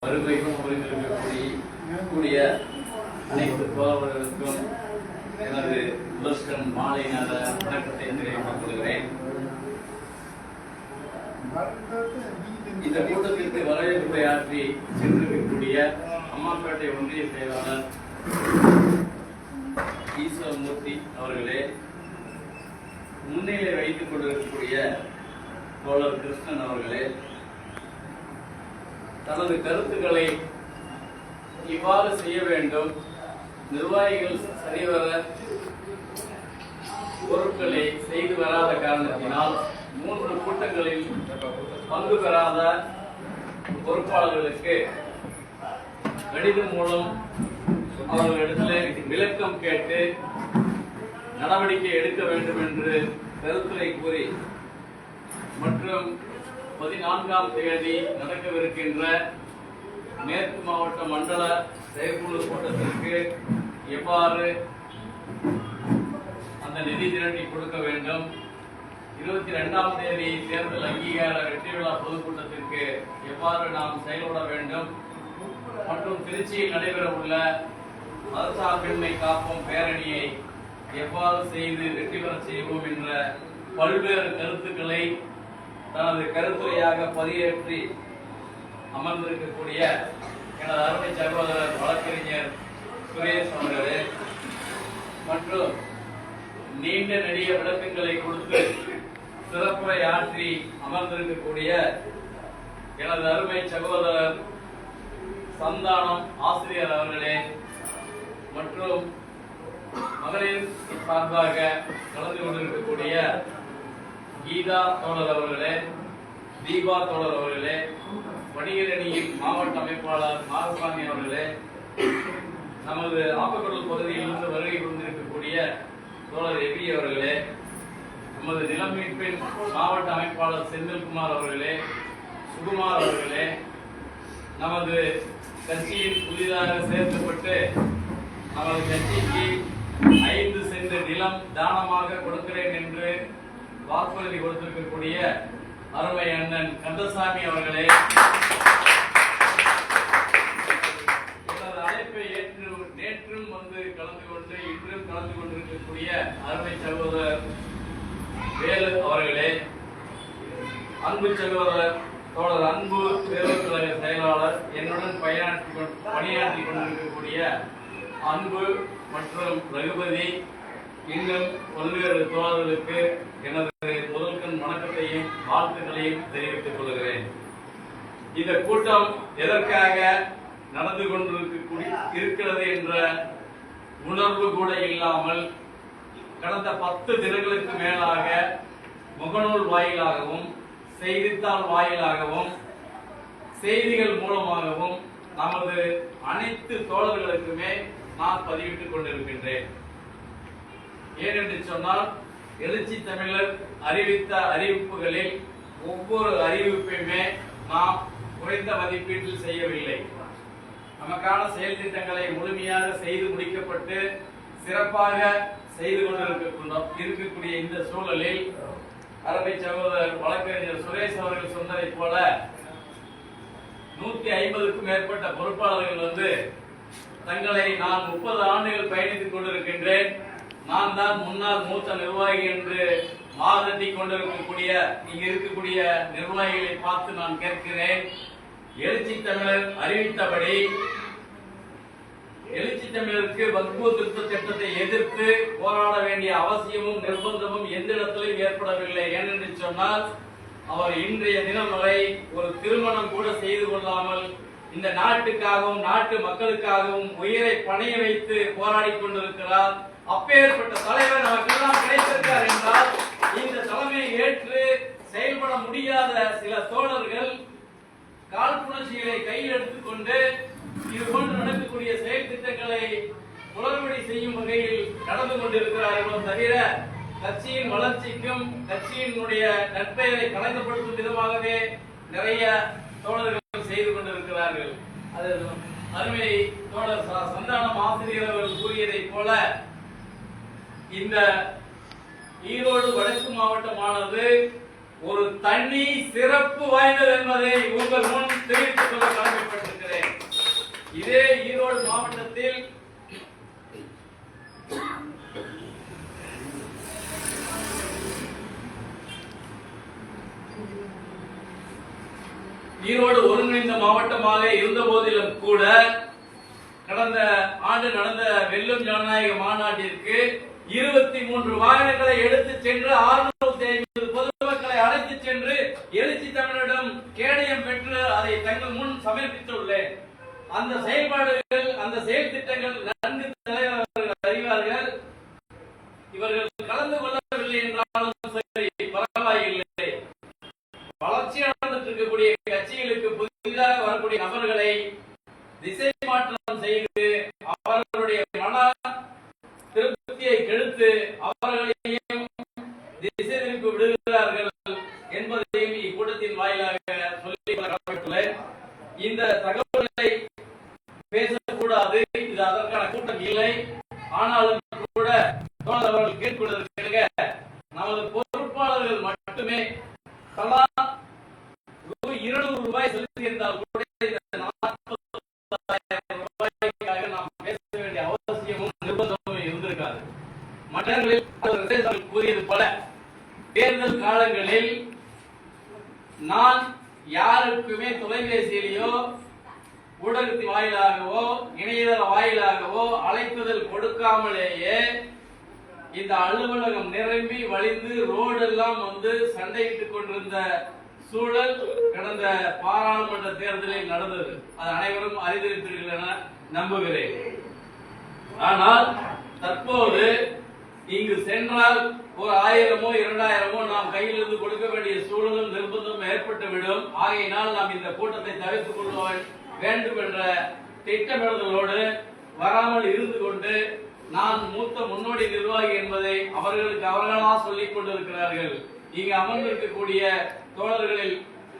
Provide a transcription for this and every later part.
வருகைக்கும் புரிந்திருக்கக்கூடிய அனைத்து தோழர்களுக்கும் எனது முதற்கண் மாலை நேர வணக்கத்தை தெரிவித்துக் கொள்கிறேன். இந்த கூட்டத்திற்கு வரவேற்புரையாற்றி சென்றிருக்கக்கூடிய அம்மாப்பேட்டை ஒன்றிய செயலாளர் ஈஸ்வரமூர்த்தி அவர்களே, முன்னிலை வைத்துக் கொண்டிருக்கக்கூடிய தோழர் கிருஷ்ணன் அவர்களே, தனது கருத்துக்களை இவ்வாறு செய்ய வேண்டும், நிர்வாகிகள் சரிவர பொருட்களை செய்து வராத காரணத்தினால் 3 கூட்டங்களில் பங்கு பெறாத பொறுப்பாளர்களுக்கு கடிதம் மூலம் அவர்களிடத்தில் விளக்கம் கேட்டு நடவடிக்கை எடுக்க வேண்டும் என்று கருத்துரை கூறி மற்றும் 14ஆம் தேதி நடக்கவிருக்கின்ற மேற்கு மாவட்ட மண்டல செயற்குழு கூட்டத்திற்கு எவ்வாறு அந்த நிதி திரட்டி கொடுக்க வேண்டும், 22ஆம் தேதி தேர்தல் அங்கீகார வெற்றி விழா பொதுக்கூட்டத்திற்கு எவ்வாறு நாம் செயல்பட வேண்டும் மற்றும் திருச்சியில் நடைபெற உள்ள மதசார்பின்மை காப்போம் பேரணியை எவ்வாறு செய்து வெற்றி பெற செய்வோம் என்ற பல்வேறு கருத்துக்களை தனது கருத்துரையாக பதிவேற்றி அமர்ந்திருக்கக்கூடிய எனது அருமை சகோதரர் வழக்கறிஞர் சுரேஷ் அவர்களே மற்றும் நீண்ட நெடிய விளக்கங்களை கொடுத்து சிறப்புரை ஆற்றி அமர்ந்திருக்கக்கூடிய எனது அருமை சகோதரர் சந்தானம் ஆசிரியர் அவர்களே மற்றும் மகளிர் சார்பாக கலந்து கொண்டிருக்கக்கூடிய கீதா தோழர் அவர்களே, தீபா தோழர் அவர்களே, வணிகர் அணியின் மாவட்ட அமைப்பாளர் மாரசாமி அவர்களே, நமது ஆப்பக்குடல் பகுதியிலிருந்து வருகை கொண்டிருக்கக்கூடிய தோழர் எபி அவர்களே, நமது நிலம் மீட்பின் மாவட்ட அமைப்பாளர் செந்தில்குமார் அவர்களே, சுகுமார் அவர்களே, நமது கட்சியில் புதிதாக சேர்க்கப்பட்டு நமது கட்சிக்கு 5 சென்ட் நிலம் தானமாக கொடுக்கிறேன் என்று வாக்குறுதி கொடுத்திருக்கக்கூடிய அருமை அண்ணன் கந்தசாமி அவர்களே, எனது அழைப்பை ஏற்று நேற்றும் வந்து கலந்து கொண்டு இன்றும் கலந்து கொண்டிருக்கக்கூடிய அருமை சகோதரர் வேலு அவர்களே, அன்பு சகோதரர் தோழர் அன்பு பேரவைக் கழக செயலாளர், என்னுடன் பணியாற்றி கொண்டிருக்கக்கூடிய அன்பு மற்றும் ரகுபதி, இன்னும் பல்வேறு தோழர்களுக்கு எனது முதல்கண் வணக்கத்தையும் வாழ்த்துக்களையும் தெரிவித்துக் கொள்கிறேன். இந்த கூட்டம் எதற்காக நடந்து கொண்டிருக்கிறது என்ற உணர்வு கூட இல்லாமல் கடந்த 10 தினங்களுக்கு மேலாக முகநூல் வாயிலாகவும் செய்தித்தாள் வாயிலாகவும் செய்திகள் மூலமாகவும் நமது அனைத்து தோழர்களுக்குமே நான் பதிவிட்டுக் கொண்டிருக்கின்றேன். ஏனென்று சொன்னால், எழுச்சி தமிழர் அறிவித்த அறிவிப்புகளில் ஒவ்வொரு அறிவிப்பையுமே நாம் குறைந்த மதிப்பீட்டில் செய்யவில்லை. நமக்கான செயல் திட்டங்களை முழுமையாக செய்து முடிக்கப்பட்டு சிறப்பாக செய்து கொண்டிருக்கக்கூடிய இந்த சூழலில் அருமை சகோதரர் வழக்கறிஞர் சுரேஷ் அவர்கள் சொன்னதை போல 150க்கும் மேற்பட்ட பொறுப்பாளர்கள் வந்து தங்களை நான் 30 ஆண்டுகள் பயணித்துக் கொண்டிருக்கின்றேன், நான் தான் முன்னாள் மூத்த நிர்வாகி என்று மாதட்டி கொண்டிருக்கக்கூடிய இங்க இருக்கக்கூடிய நிர்வாகிகளை பார்த்து நான் கேட்கிறேன். எழுச்சி தமிழர் அறிவித்தபடி எழுச்சி தமிழருக்கு வக்ஃபு திருத்த சட்டத்தை எதிர்த்து போராட வேண்டிய அவசியமும் நிர்பந்தமும் எந்த இடத்திலும் ஏற்படவில்லை. ஏனென்று சொன்னால், அவர் இன்றைய தினம் வரை ஒரு திருமணம் கூட செய்து கொள்ளாமல் இந்த நாட்டுக்காகவும் நாட்டு மக்களுக்காகவும் உயிரை பணைய வைத்து போராடி கொண்டிருக்கிறார். அப்பேற்பட்ட தலைவர் நமக்கெல்லாம் கிடைத்திருக்கிறார் என்றால், இந்த தலைமையை ஏற்று செயல்பட முடியாத சில தோழர்கள் காழ்ப்புணர்ச்சிகளை கையில் எடுத்துக்கொண்டு இது போன்று நடக்கக்கூடிய செயல் திட்டங்களை குளறுபடி செய்யும் வகையில் நடந்து கொண்டிருக்கிறார்கள். தவிர கட்சியின் வளர்ச்சிக்கும் கட்சியினுடைய நற்பெயரை கலங்கப்படுத்தும் விதமாகவே நிறைய தோழர்கள் செய்து கொண்டிருக்கிறார்கள். அது அருமை தோழர் சந்தானம் ஆசிரியர் அவர்கள் கூறியதை போல இந்த ஈரோடு வடக்கு மாவட்டமானது ஒரு தனி சிறப்பு வாய்ந்தது என்பதை உங்கள் முன் தெரிவித்துக் கொள்ள கடமைப்பட்டிருக்கிறேன். ஜனநாயக மாநாட்டிற்கு 23 வாகனங்களை எடுத்து சென்று 650 பொதுமக்களை அழைத்து சென்று எழுச்சி தமிழரிடம் கேடயம் பெற்று அதை தங்கள் முன் சமர்ப்பித்துள்ளேன். அந்த செயல்பாடுகள், அந்த செயல் திட்டங்கள் நன்கு தலைவர் அறிவார்கள். இவர்கள் கலந்து கொள்ளவில்லை என்றாலும் சரி, பரவாயில்லை. வளர்ச்சி அடைந்துட்டு இருக்கக்கூடிய கட்சிகளுக்கு புதிதாக வரக்கூடிய நபர்களை திசை மாற்றம் செய்து அவர்களுடைய மன திருப்தியை கெடுத்து அவர்களையும் திசை திருப்பி விடுகிறார்கள் என்பதையும் இக்கூட்டத்தின் வாயிலாக சொல்லிக் கொள்ளப்பட்டுள்ளேன். இந்த தகவல்களை பேசக்கூடாது, இது அதற்கான கூட்டம் இல்லை. ஆனாலும் கூட அவர்கள் கேட்கொள்வதற்கு நமது பொறுப்பாளர்கள் மட்டுமே தலா ரூ.200 செலுத்தியிருந்தால் கூட இந்த 40,000 ரூபாய்க்காக நாம் பேச வேண்டிய அவசியமும் நிர்பந்தமும் இருந்திருக்காது. மற்றவர்களில் கூறியது போல தேர்தல் காலங்களில் நான் யாருக்குமே தொலைபேசியிலேயோ ஊடகத்தின் வாயிலாகவோ இணையதள வாயிலாகவோ அழைப்புதல் கொடுக்காமலேயே இந்த அலுவலகம் நிரம்பி வழிந்து ரோடெல்லாம் வந்து சண்டையிட்டுக் கொண்டிருந்த சூழல் கடந்த பாராளுமன்ற தேர்தலில் நடந்தது. அது அனைவரும் அறிந்திருப்பீர்கள் என நம்புகிறேன். ஆனால் தற்போது இங்கு சென்றால் ஒரு 1000மோ 2000மோ நாம் கையிலிருந்து கொடுக்க வேண்டிய சூழலும் நிர்பந்தமும் ஏற்பட்டுவிடும். ஆகையினால் நாம் இந்த கூட்டத்தை தவிர்த்துக் கொள்ள வேண்டும் என்ற திட்டமிடுதலோடு வராமல் இருந்து கொண்டு நான் மூத்த முன்னோடி நிர்வாகி என்பதை அவர்களுக்கு அவர்களா சொல்லிக் கொண்டிருக்கிறார்கள். இங்கு அமர்ந்திருக்கக்கூடிய தோழர்களில்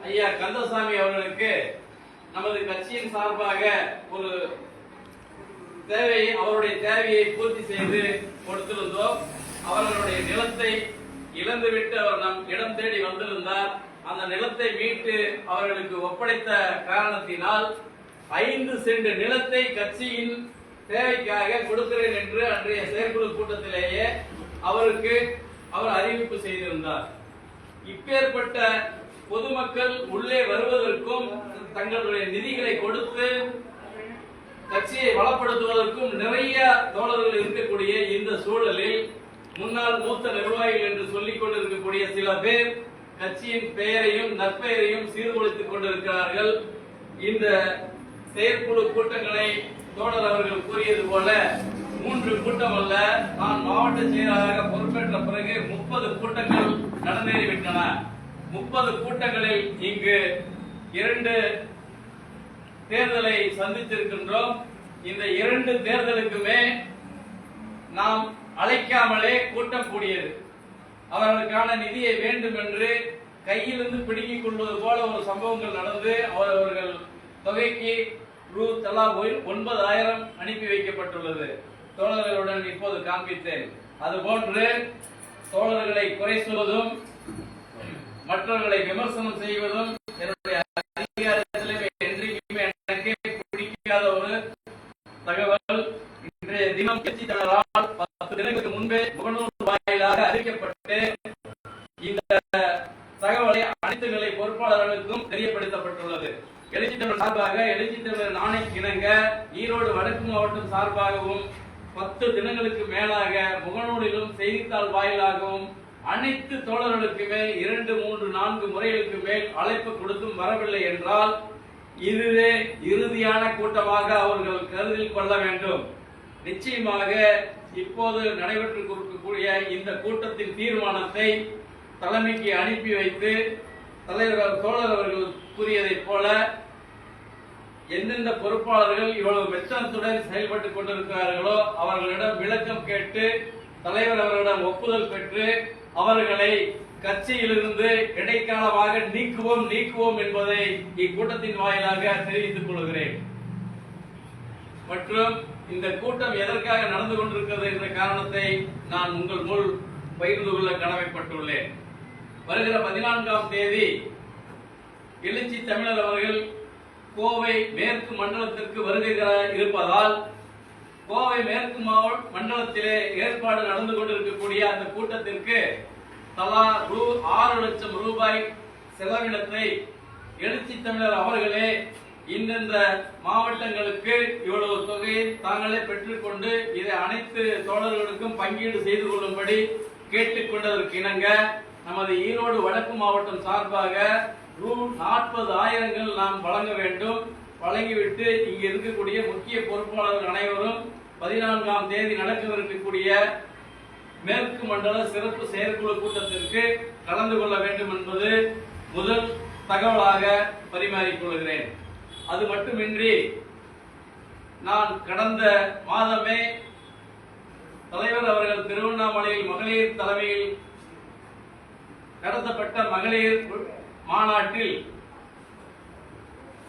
ஐயா கந்தசாமி அவர்களுக்கு நமது கட்சியின் சார்பாக ஒரு அவருடைய தேவையை பூர்த்தி செய்து கொடுத்திருந்தோம். அவர்களுடைய நிலத்தை இழந்துவிட்டு அவர் நம் இடம் தேடி வந்திருந்தார். அந்த நிலத்தை மீட்டு அவர்களுக்கு ஒப்படைத்த காரணத்தினால் 5 சென்ட் நிலத்தை கட்சியின் தேவைக்காக கொடுக்கிறேன் என்று அன்றைய செயற்குழு கூட்டத்திலேயே அவர் அறிவிப்பு செய்திருந்தார். இப்பேற்பட்ட பொதுமக்கள் உள்ளே வருவதற்கும் தங்களுடைய நிதிகளை கொடுத்து கட்சியை வளப்படுத்துவதற்கும் நிறைய தோழர்கள் இருக்கக்கூடிய இந்த சூழலில் முன்னாள் மூத்த நிர்வாகிகள் என்று சொல்லிக் கொண்டிருக்கக்கூடிய சில பேர் கட்சியின் பெயரையும் நற்பெயரையும் சீர்குலைத்துக் கொண்டிருக்கிறார்கள். இந்த செயற்குழு கூட்டங்களை தோழர் அவர்கள் கூறியது போல 3 கூட்டம் அல்ல, நான் மாவட்ட செயலாளராக பொறுப்பேற்ற பிறகு 30 கூட்டங்கள் நடந்தேறிவிட்டன. 30 கூட்டங்களில் இங்கு 2 தேர்தலை சந்தித்திருக்கின்றோம். இந்த 2 தேர்தலுக்குமே நாம் அழைக்காமலே கூட்டம் கூடியது. அவர்களுக்கான நிதியை வேண்டும் என்று கையிலிருந்து பிடுங்கிக் கொள்வது போல ஒரு சம்பவங்கள் நடந்து அவர்கள் தொகைக்கு தலா 9,000 அனுப்பி வைக்கப்பட்டுள்ளது. தோழர்களுடன் இப்போது காண்பித்தேன். அதுபோன்று தோழர்களை குறை சொல்வதும் மற்றவர்களை விமர்சனம் செய்வதும் என்னுடைய அதிகாரத்திலே என்றைக்குமே எனக்கு பிடிக்காத ஒரு தகவல். இன்றைய தினம் கட்சி தலைவரால் 10 தினங்களுக்கு முன்பே முகநூல் வாயிலாக அறிவிக்கப்பட்டு இந்த தகவலை அனைத்து நிலை பொறுப்பாளர்களுக்கும் தெரியப்படுத்தப்பட்டுள்ளது. எழுச்சி தமிழர் சார்பாக எழுச்சி தமிழர் ஆணைக்கிணங்க ஈரோடு வடக்கு மாவட்டம் சார்பாகவும் 10 தினங்களுக்கு மேலாக முகநூலிலும் செய்தித்தாள் வாயிலாகவும் அனைத்து தோழர்களுக்குமே 2, 3, 4 முறைகளுக்கு மேல் அழைப்பு கொடுத்தும் வரவில்லை என்றால் இதுவே இறுதியான கூட்டமாக அவர்கள் கருத்தில் கொள்ள வேண்டும். நிச்சயமாக இப்போது நடைபெற்று கொடுக்கக்கூடிய இந்த கூட்டத்தின் தீர்மானத்தை தலைமைக்கு அனுப்பி வைத்து தலைவர் தோழர் அவர்கள் கூறியதைப் போல எந்தெந்த பொறுப்பாளர்கள் இவ்வளவு மெச்சனத்துடன் செயல்பட்டுக் கொண்டிருக்கிறார்களோ அவர்களிடம் விளக்கம் கேட்டு தலைவர் அவர்களிடம் ஒப்புதல் பெற்று அவர்களை கட்சியிலிருந்து இடைக்காலமாக நீக்குவோம் என்பதை இக்கூட்டத்தின் வாயிலாக தெரிவித்துக் கொள்கிறேன். மற்றும் இந்த கூட்டம் எதற்காக நடந்து கொண்டிருக்கிறது என்ற காரணத்தை நான் உங்கள் முன் பகிர்ந்து கொள்ள கடமைப்பட்டுள்ளேன். வருகிற 14ஆம் தேதி எழுச்சி தமிழர் அவர்கள் கோவை மேற்கு மண்டலத்திற்கு வருகை இருப்பதால் கோவை மேற்கு மண்டலத்திலே ஏற்பாடு நடந்து கொண்டிருக்கக்கூடிய அந்த கூட்டத்திற்கு தலா ரூ. 6 லட்சம் செலவினத்தை எழுச்சி தமிழர் அவர்களே இந்தந்த மாவட்டங்களுக்கு இவ்வளவு தொகையை தாங்களே பெற்றுக்கொண்டு இதை அனைத்து தோழர்களுக்கும் பங்கீடு செய்து கொள்ளும்படி கேட்டுக்கொண்டதற்கு இணங்க நமது ஈரோடு வடக்கு மாவட்டம் சார்பாக ரூ.40,000 நாம் வழங்க வேண்டும். வழங்கிவிட்டு இங்கு இருக்கக்கூடிய முக்கிய பொறுப்பாளர்கள் அனைவரும் 14ஆம் தேதி நடக்கவிருக்கக்கூடிய மேற்கு மண்டல சிறப்பு செயற்குழு கூட்டத்திற்கு கலந்து கொள்ள வேண்டும் என்பது முதல் தகவலாக பரிமாறிக்கொள்கிறேன். அது மட்டுமின்றி நான் கடந்த மாதமே தலைவர் அவர்கள் திருவண்ணாமலையில் மகளிர் தலைமையில் நடத்தப்பட்ட மகளிர் மாநாட்டில்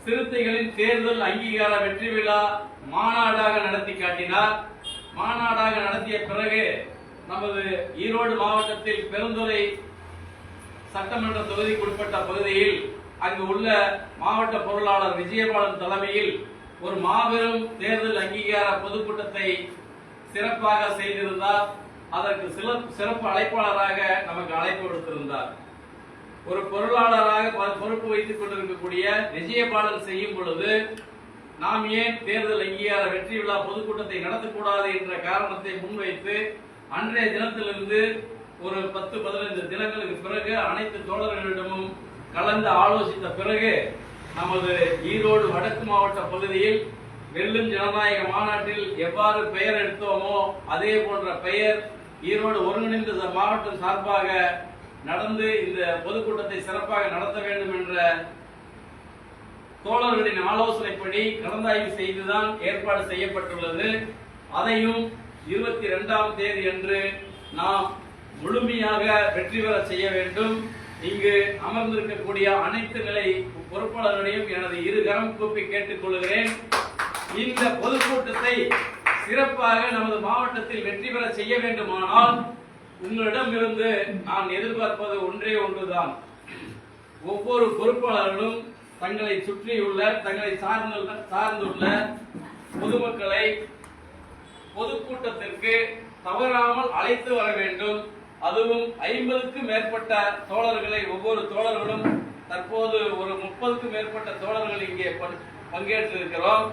சிறுத்தைகளின் தேர்தல் அங்கீகார வெற்றி விழா மாநாடாக நடத்தி காட்டினார். மாநாடாக நடத்திய பிறகு நமது ஈரோடு மாவட்டத்தில் பெருந்துறை சட்டமன்ற தொகுதிக்குட்பட்ட பகுதியில் அங்கு உள்ள மாவட்ட பொருளாளர் விஜயபாலன் தலைமையில் ஒரு மாபெரும் தேர்தல் அங்கீகார பொதுக்கூட்டத்தை சிறப்பாக செய்திருந்தார். அதற்கு சிறப்பு அழைப்பாளராக நமக்கு அழைப்பு விடுத்திருந்தார். ஒரு பொருளாளராக பொறுப்பு வைத்துக் கொண்டிருக்கக்கூடிய விஜயபாலன் செய்யும் பொழுது நாம் ஏன் தேர்தல் அங்கீகார வெற்றி விழா பொதுக்கூட்டத்தை நடத்தக்கூடாது என்ற காரணத்தை முன்வைத்து அன்றைய தினத்திலிருந்து ஒரு 10-15 தினங்களுக்கு பிறகு அனைத்து தோழர்களிடமும் கலந்து ஆலோசித்த பிறகு நமது ஈரோடு வடக்கு மாவட்ட பகுதியில் வெல்லும் ஜனநாயக மாநாட்டில் எவ்வாறு பெயர் எடுத்தோமோ அதே போன்ற பெயர் ஈரோடு ஒருங்கிணைந்த மாவட்டம் சார்பாக நடந்து இந்த பொதுக்கூட்டத்தை சிறப்பாக நடத்த வேண்டும் என்ற தோழர்களின் ஆலோசனைப்படி கலந்தாய்வு செய்துதான் ஏற்பாடு செய்யப்பட்டுள்ளது. அதையும் 22ஆம் தேதி அன்று நாம் முழுமையாக வெற்றி பெற செய்ய வேண்டும். இங்கு அமர்ந்திருக்கக்கூடிய அனைத்து நிலை பொறுப்பாளர்களையும் எனது இருகரம் கூப்பி கேட்டுக் கொள்கிறேன். இந்த பொதுக்கூட்டத்தை சிறப்பாக நமது மாவட்டத்தில் வெற்றி பெற செய்ய வேண்டுமானால் உங்களிடமிருந்து நான் எதிர்பார்ப்பது ஒன்றே ஒன்றுதான். ஒவ்வொரு பொறுப்பாளர்களும் தங்களை சுற்றியுள்ள தங்களை சார்ந்துள்ள பொதுமக்களை பொதுக்கூட்டத்திற்கு தவறாமல் அழைத்து வர வேண்டும். அதுவும் 50க்கும் மேற்பட்ட தோழர்களை ஒவ்வொரு தோழர்களும் தற்போது ஒரு 30க்கும் மேற்பட்ட தோழர்கள் இங்கே பங்கேற்றிருக்கிறோம்.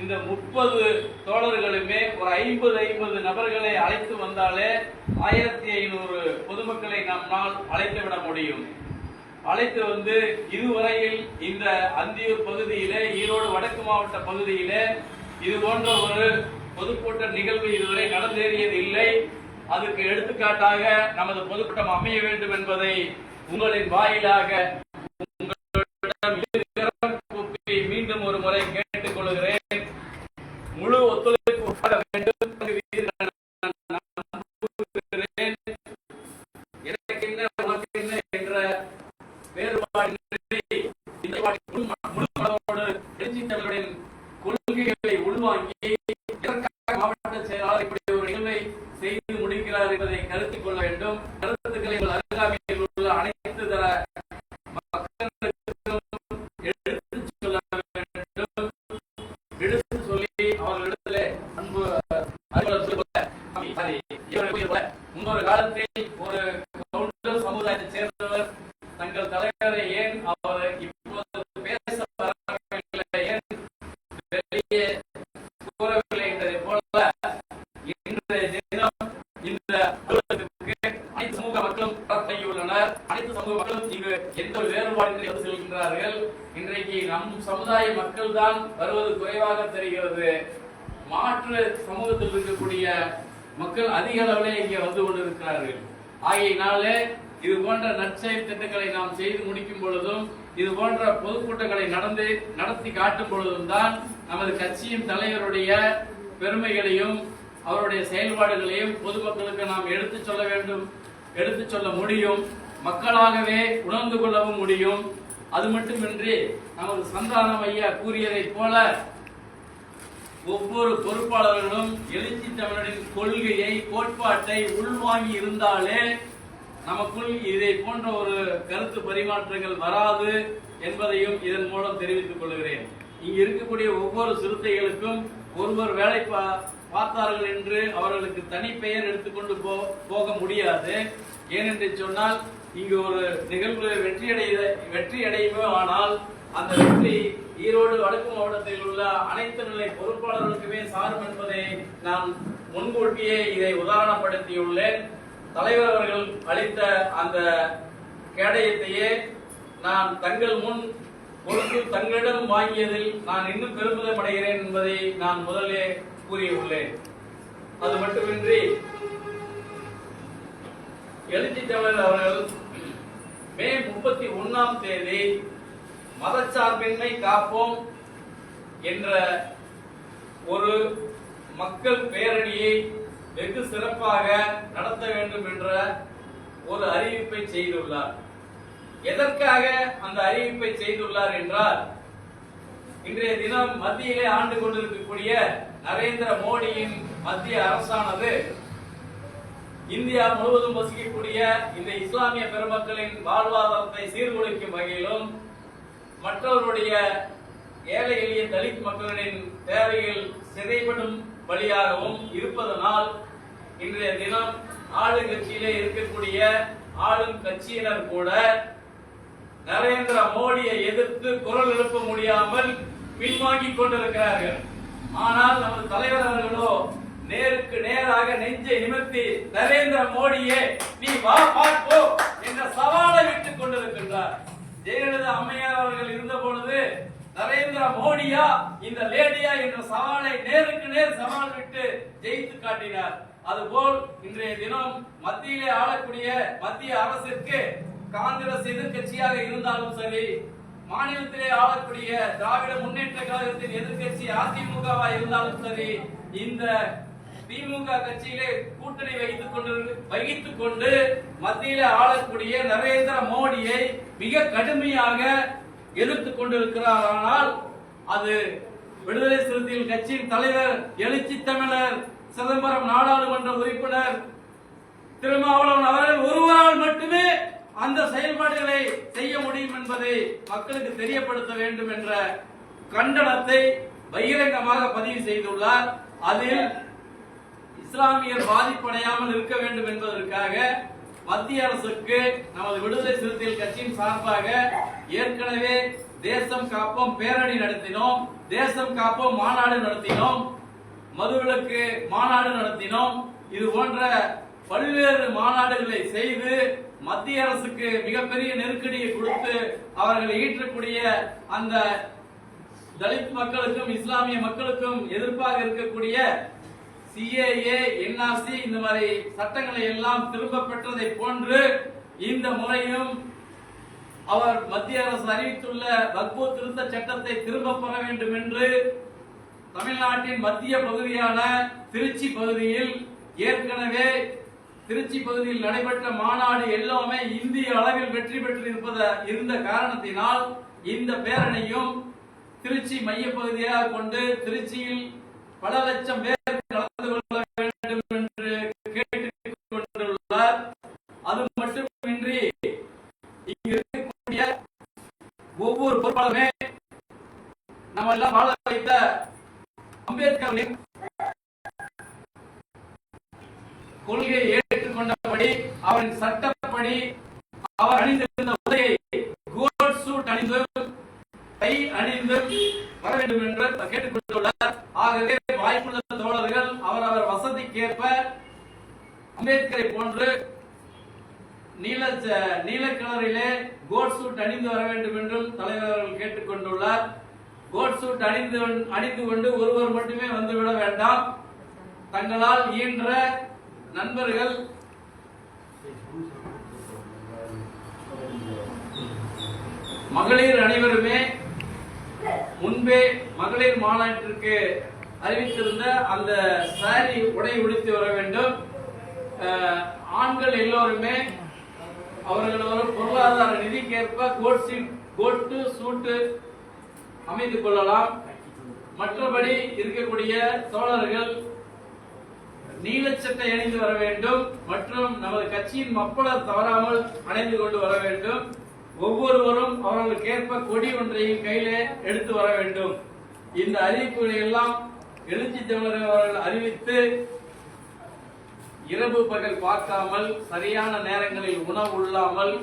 இந்த 30 தோழர்களுமே ஒரு 50 நபர்களை அழைத்து வந்தாலே 1500 பொதுமக்களை நம்மால் அழைத்து விட முடியும். அழைத்து வந்து இதுவரையில் இந்த அந்தியூர் பகுதியிலே ஈரோடு வடக்கு மாவட்ட பகுதியிலே இது போன்ற ஒரு பொதுக்கூட்ட நிகழ்வு இதுவரை நடந்தேறியது இல்லை. அதுக்கு எடுத்துக்காட்டாக நமது பொதுக்கூட்டம் அமைய வேண்டும் என்பதை உங்களின் வாயிலாக மீண்டும் ஒரு முறை கேட்டுக் கொள்கிறேன். முழு ஒத்துழைப்பு வேண்டும். எனக்கு என்ன உனக்கு என்ன என்ற வேறுபாடு கொள்கைகளை உள்வாங்கி மாவட்ட செயலாளர் இப்படி ஒரு நிகழ்வை செய்து முடிக்கிறார் என்பதை கருத்தில் கொள்ள வேண்டும். கருத்துக்களை அருகாமையில் உள்ள அனைத்து தர மக்களுக்கும் எடுத்து சொல்ல வேண்டும். எடுத்து சொல்லி அவர்களிடத்திலே அன்பு முன்னொரு காலத்தில் ஒரு கவுண்டர் சமுதாயத்தை சேர்ந்தவர் தங்கள் தலைவரை ஏன் அவர் இப்போது பேச வரவில்லை, ஏன் வெளியே கூறவில்லை என்பதை போல இன்றைய தினம் இந்த அலுவலகத்திற்கு அனைத்து சமூக மக்களும் உள்ளனர். அனைத்து சமூக மக்களும் இங்கு எந்த ஒரு வேறுபாடின்றி வந்து செல்கின்றார்கள். இன்றைக்கு நம் சமுதாய மக்கள் தான் வருவது குறைவாக தெரிகிறது. மாற்று சமூகத்தில் இருக்கக்கூடிய மக்கள் அதிக அளவிலே இங்கே வந்து கொண்டிருக்கிறார்கள். ஆகையினாலே இது போன்ற நற்செயல் திட்டங்களை நாம் செய்து முடிக்கும் பொழுதும் இது போன்ற பொதுக்கூட்டங்களை நடத்தி காட்டும் பொழுதும் தான் நமது கட்சியின் தலைவருடைய பெருமைகளையும் அவருடைய செயல்பாடுகளையும் பொதுமக்களுக்கு நாம் எடுத்துச் சொல்ல வேண்டும், எடுத்துச் சொல்ல முடியும், மக்களாகவே உணர்ந்து கொள்ளவும் முடியும். அது மட்டுமின்றி நமது சந்தானம் ஐயா கூறியதை போல ஒவ்வொரு பொறுப்பாளர்களும் எழுச்சி தமிழரின் கொள்கையை கோட்பாட்டை உள்வாங்கி இருந்தாலே நமக்குள் இதை போன்ற ஒரு கருத்து பரிமாற்றங்கள் வராது என்பதையும் இதன் மூலம் தெரிவித்துக் கொள்கிறேன். இங்கு இருக்கக்கூடிய ஒவ்வொரு சிறுத்தைகளுக்கும் ஒருவர் வேலை பார்த்தார்கள் என்று அவர்களுக்கு தனிப்பெயர் எடுத்துக்கொண்டு போக முடியாது. ஏனென்று சொன்னால் இங்கு ஒரு நிகழ்வு வெற்றி அடையுமே ஆனால் அந்த வெற்றி ஈரோடு வடக்கு மாவட்டத்தில் உள்ள அனைத்து நிலை பொறுப்பாளர்களுக்குமே சாரும் என்பதை நான் முன்கூட்டியே இதை உதாரணப்படுத்தியுள்ளேன். தலைவர் அவர்கள் அளித்த அந்த கேடயத்தையே நான் தங்கள் முன் பொறுத்து தங்களிடம் வாங்கியதில் நான் இன்னும் பெருமிதம் அடைகிறேன் என்பதை நான் முதலே கூறியுள்ளேன். அது மட்டுமின்றி எழுச்சி தமிழர் அவர்கள் மே 31ஆம் தேதி மதச்சார்பின்மை காப்போம் என்ற ஒரு மக்கள் பேரணியை வெகு சிறப்பாக நடத்த வேண்டும் என்ற ஒரு அறிவிப்பை செய்துள்ளார். எதற்காக அந்த அறிவிப்பை செய்துள்ளார் என்றால், இன்றைய தினம் மத்தியிலே ஆண்டு கொண்டிருக்கக்கூடிய நரேந்திர மோடியின் மத்திய அரசானது இந்தியா முழுவதும் வசிக்கக்கூடிய இந்த இஸ்லாமிய பெருமக்களின் வாழ்வாதாரத்தை சீர்குலைக்கும் வகையிலும் மற்றவருடைய ஏழை எளிய தலித் மக்களின் தேவைகள் சிதைபடும் வழியாகவும் இருப்பதனால் இன்றைய தினம் ஆளுங்கட்சியிலே இருக்கக்கூடிய ஆளும் கட்சியினர் கூட நரேந்திர மோடியை எதிர்த்து குரல் எழுப்ப முடியாமல் பின்வாங்கிக் கொண்டிருக்கிறார்கள். ஆனால் நமது தலைவர் அவர்களோ நேருக்கு நேராக நெஞ்சை நிமிர்த்தி நரேந்திர மோடியே நீ வா பார்ப்போ என்ற சவாலை விட்டுக் கொண்டிருக்கின்றார். ஜெயலலிதா அம்மையார் அவர்கள் இருந்த பொழுது நரேந்திர மோடியா இந்த லேடியா என்ற சவாலை நேருக்கு நேர் சவால் விட்டு ஜெயித்து காட்டினார். அதுபோல் இன்றைய தினம் மத்தியிலே ஆளக்கூடிய மத்திய அரசிற்கு காங்கிரஸ் எதிர்கட்சியாக இருந்தாலும் சரி, மாநிலத்திலே ஆளக்கூடிய திராவிட முன்னேற்ற கழகத்தின் எதிர்கட்சி அதிமுகவா இருந்தாலும் சரி, இந்த திமுக கட்சியிலே கூட்டணி வகித்துக் கொண்டு மத்தியிலே ஆளக்கூடிய நரேந்திர மோடியை மிக கடுமையாக எதிர்த்துக் கொண்டிருக்கிறார். ஆனால் அது விடுதலை சிறுத்தைகள் கட்சியின் தலைவர் எழுச்சி தமிழர் சிதம்பரம் நாடாளுமன்ற உறுப்பினர் திருமாவளவன் அவர்கள் ஒருவரால் மட்டுமே அந்த செயல்பாடுகளை செய்ய முடியும் என்பதை மக்களுக்கு தெரியப்படுத்த வேண்டும் என்ற கண்டனத்தை பகிரங்கமாக பதிவு செய்துள்ளார். அதில் இஸ்லாமியர் பாதிப்படையாமல் இருக்க வேண்டும் என்பதற்காக மத்திய அரசுக்கு நமது விடுதலை சிறுத்தைகள் கட்சியின் சார்பாக ஏற்கனவே தேசம் காப்போம் பேரணி நடத்தினோம், தேசம் காப்போம் மாநாடு நடத்தினோம், மதுவிலக்கு மாநாடு நடத்தினோம். இது போன்ற பல்வேறு மாநாடுகளை செய்து மத்திய அரசுக்கு மிகப்பெரிய நெருக்கடியை கொடுத்து அவர்கள் ஈற்றக்கூடிய அந்த தலித் மக்களுக்கும் இஸ்லாமிய மக்களுக்கும் எதிர்ப்பாக இருக்கக்கூடிய CAA, NRC இந்த மாதிரி சட்டங்களை எல்லாம் திரும்ப பெற்றதை போன்று இந்த முறையும் அவர் மத்திய அரசு அறிவித்துள்ள வக்ஃபு திருத்த சட்டத்தை திரும்ப பெற வேண்டும் என்று தமிழ்நாட்டின் மத்திய பகுதியான திருச்சி பகுதியில் ஏற்கனவே திருச்சி பகுதியில் நடைபெற்ற மாநாடு எல்லாமே இந்திய அளவில் வெற்றி பெற்று இருந்த காரணத்தினால் இந்த பேரணியும் திருச்சி மைய பகுதியாக கொண்டு திருச்சியில் பல லட்சம் பேர் கலந்து கொள்ள வேண்டும் என்று கேட்டுக் கொண்டுள்ளார். அது மட்டுமின்றி இங்கு இருக்கக்கூடிய ஒவ்வொரு பொறுப்பாளருமே நம்ம எல்லாம் வாழ வைத்த அம்பேத்கரின் கொள்கையை ஏற்றுக்கொண்டபடி அவரின் சட்டப்படி அவர் அணிந்திருந்த உடையை கோட் சூட் அணிந்து கை அணிந்து வர வேண்டும் என்று கேட்டுக் கொண்டுள்ளார். ஆகவே வாய்ப்புள்ள தோழர்கள் அவரவர் வசதிக்கேற்ப அம்பேத்கரை போன்று நீல கலரிலே கோட் சூட் அணிந்து வர வேண்டும் என்றும் தலைவர் அவர்கள் கேட்டுக் கொண்டுள்ளார். கோட் சூட் அணிந்து கொண்டு ஒருவர் மட்டுமே வந்துவிட வேண்டாம். தங்களால் இயன்ற நண்பர்கள் மகளிர் அனைவருமே முன்பே மகளிர் மாநாட்டிற்கு அறிவித்திருந்த அந்த சாரி உடை உடுத்தி வர வேண்டும். ஆண்கள் எல்லோருமே அவர்களோட பொருளாதார நிதிக்கேற்ப கோட்டு சூட்டு அமைத்துக் கொள்ளலாம். மற்றபடி இருக்கக்கூடிய தோழர்கள் நீலச்சட்டை அணிந்து வர வேண்டும் மற்றும் நமது கட்சியின் மப்பளர் தவறாமல் அணிந்து கொண்டு வர வேண்டும். ஒவ்வொருவரும் அவர்களுக்கேற்ப கொடி ஒன்றையும் கையிலே எடுத்து வர வேண்டும். இந்த அறிவிப்புகளை எல்லாம் எழுச்சி தமிழர் அவர்கள் அறிவித்து இரவு பகல் பார்க்காமல் சரியான நேரங்களில் உணவு உள்ளாமல்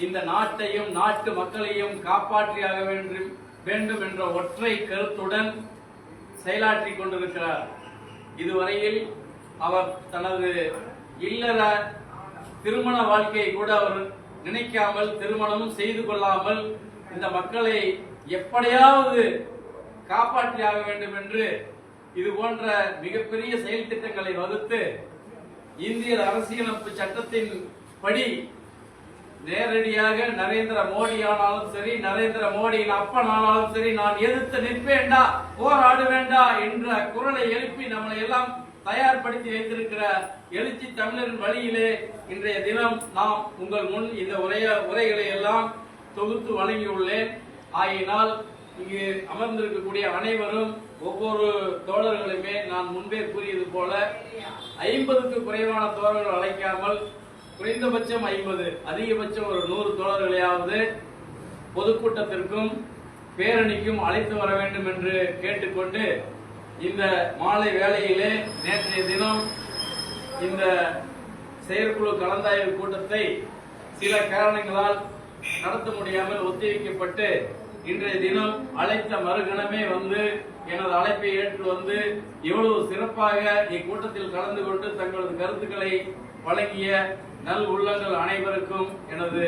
இந்த நாட்டையும் நாட்டு மக்களையும் காப்பாற்றியாக வேண்டும் வேண்டும் என்ற ஒற்றை கருத்துடன் செயலாற்றிக் கொண்டிருக்கிறார். இதுவரையில் அவர் தனது இல்லற திருமண வாழ்க்கையை கூட அவர் நினைக்காமல், திருமணமும் செய்து கொள்ளாமல் இந்த மக்களை எப்படியாவது காப்பாற்றியாக வேண்டும் என்று இது போன்ற மிகப்பெரிய செயல் திட்டங்களை வகுத்து இந்திய அரசியலமைப்பு சட்டத்தின் படி நேரடியாக நரேந்திர மோடி ஆனாலும் சரி, நரேந்திர மோடியின் அப்பன் ஆனாலும் சரி, நான் எதிர்த்து நிற்பேண்டா, போராடு வேண்டா என்ற குரலை எழுப்பி நம்மளை எல்லாம் தயார்படுத்தி வைத்திருக்கிற எழுச்சி தமிழரின் வழியிலே இன்றைய தினம் நாம் உங்கள் முன் இந்த உரைகளை எல்லாம் தொகுத்து வழங்கியுள்ளேன். ஆகையினால் இங்கு அமர்ந்திருக்கக்கூடிய அனைவரும், ஒவ்வொரு தோழர்களுமே நான் முன்பே கூறியது போல 50க்கு குறைவான தோழர்கள் அழைக்காமல் குறைந்தபட்சம் 50, அதிகபட்சம் ஒரு 100 தோழர்களையாவது பொதுக்கூட்டத்திற்கும் பேரணிக்கும் அழைத்து வர வேண்டும் என்று கேட்டுக்கொண்டு, இந்த மாலை வேளையிலே நேற்றைய தினம் இந்த செயற்குழு கலந்தாய்வு கூட்டத்தை சில காரணங்களால் நடத்த முடியாமல் ஒத்திவைக்கப்பட்டு, இன்றைய தினம் அழைத்த மறுகணமே வந்து எனது அழைப்பை ஏற்று வந்து இவ்வளவு சிறப்பாக இக்கூட்டத்தில் கலந்து கொண்டு தங்களது கருத்துக்களை வழங்கிய நல் உள்ளங்கள் அனைவருக்கும் எனது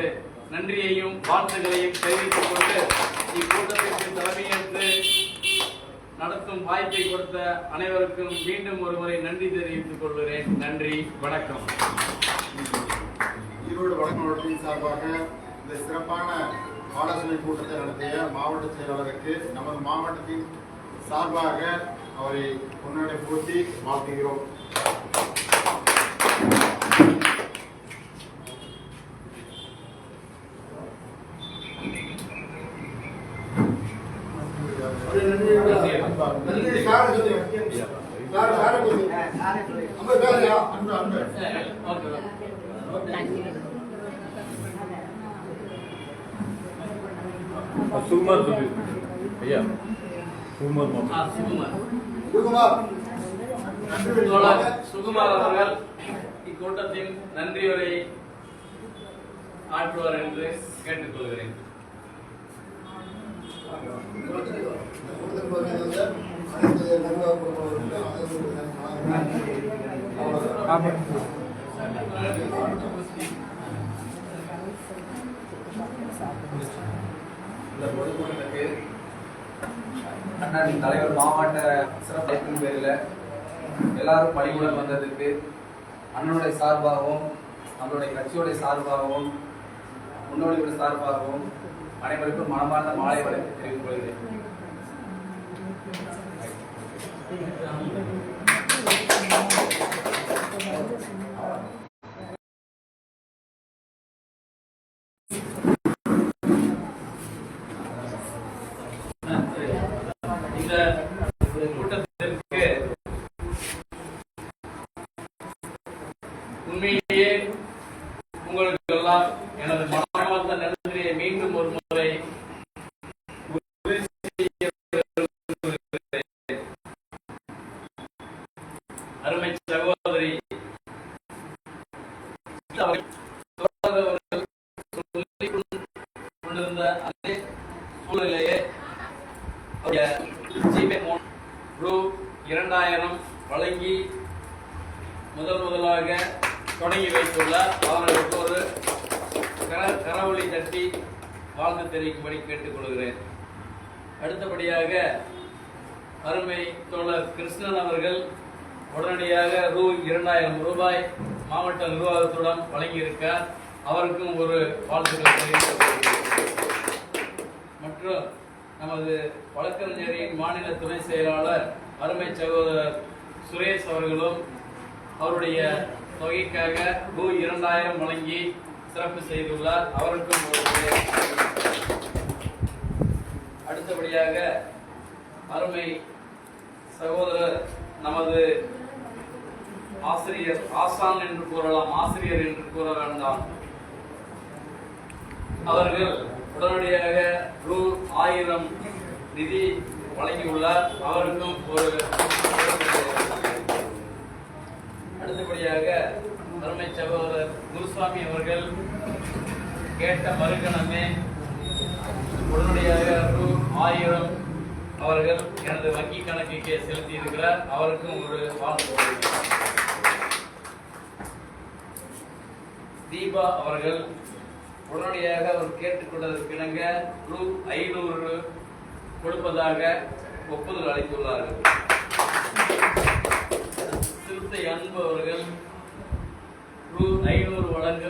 நன்றியையும் வாழ்த்துக்களையும் தெரிவித்துக் கொண்டு, இக்கூட்டத்திற்கு தலைமையேற்று நடத்தும் வாய்ப்பை கொடுத்த அனைவருக்கும் மீண்டும் ஒருமுறை நன்றி தெரிவித்துக் கொள்கிறேன். நன்றி, வணக்கம். ஈரோடு வடக்கு மாவட்டத்தின் சார்பாக இந்த சிறப்பான ஆலோசனை கூட்டத்தை நடத்திய மாவட்ட செயலாளருக்கு நமது மாவட்டத்தின் சார்பாக அவரை பொன்னாடை போற்றி வாழ்த்துகிறோம். சுகுமார் ஐயா, சுகுமார் அவர்கள் இக்கூட்டத்தின் நன்றி உரை ஆற்றுவார் என்று கேட்டுக்கொள்கிறேன். இந்த பொதுக்கூட்டத்துக்கு அண்ணன் தலைவர் மாவட்ட சிறப்பு பேரில் எல்லாரும் பணியுடன் வந்ததுக்கு அண்ணனுடைய சார்பாகவும், நம்மளுடைய கட்சியுடைய சார்பாகவும், முன்னோடிகளுடைய சார்பாகவும் அனைவருக்கும் மனமார்ந்த மாலை வணக்கத்தை தெரிவித்துக் கொள்கிறேன். இந்த கூட்டத்திற்கு உண்மையிலேயே உங்களுக்கு எல்லாம் எனது மனமார்ந்த நன்றியை மீண்டும் ஒரு முறை அருமை சகோதரி கொண்டிருந்த அதே சூழ்நிலையே ரூ.2000 வழங்கி முதலாக தொடங்கி வைத்துள்ளார். அவர்களுக்கு ஒரு கரவொலி தட்டி வாழ்த்து தெரிவிக்கும்படி கேட்டுக்கொள்கிறேன். அடுத்தபடியாக அருமை தோழர் கிருஷ்ணன் அவர்கள் உடனடியாக ரூ.2000 மாவட்ட நிர்வாகத்துடன் வழங்கியிருக்கார். அவருக்கும் ஒரு வாழ்த்துக்களை தெரிவித்துக் கொள்கிறேன். மற்றும் நமது வழக்கறிஞரின் மாநில துணை செயலாளர் அருமை சகோதரர் சுரேஷ் அவர்களும் அவருடைய தொகைக்காக ரூ.2000 வழங்கி சிறப்பு செய்துள்ளார். அவருக்கும் அடுத்தபடியாக அருமை சகோதரர் நமது ஆசிரியர், ஆசான் என்று கூறலாம், ஆசிரியர் என்று கூற வேண்டாம், அவர்கள் உடனடியாக ரூ.1000 நிதி வழங்கியுள்ளார். அவருக்கும் ஒரு அடுத்தபடியாக அருமை சகோதரர் குருசாமி அவர்கள் கேட்ட மறுகணமே உடனடியாக ரூ. 1000 அவர்கள் எனது வங்கி கணக்குக்கு செலுத்தி இருக்கிறார். அவருக்கும் ஒரு வாழ்த்து. தீபா அவர்கள் உடனடியாக அவர் கேட்டுக்கொண்டதற்கு இணங்க ரூ. 500 கொடுப்பதாக ஒப்புதல் அளித்துள்ளார்கள். சிறுத்தை அன்பு அவர்கள் ரூ. 500 வழங்க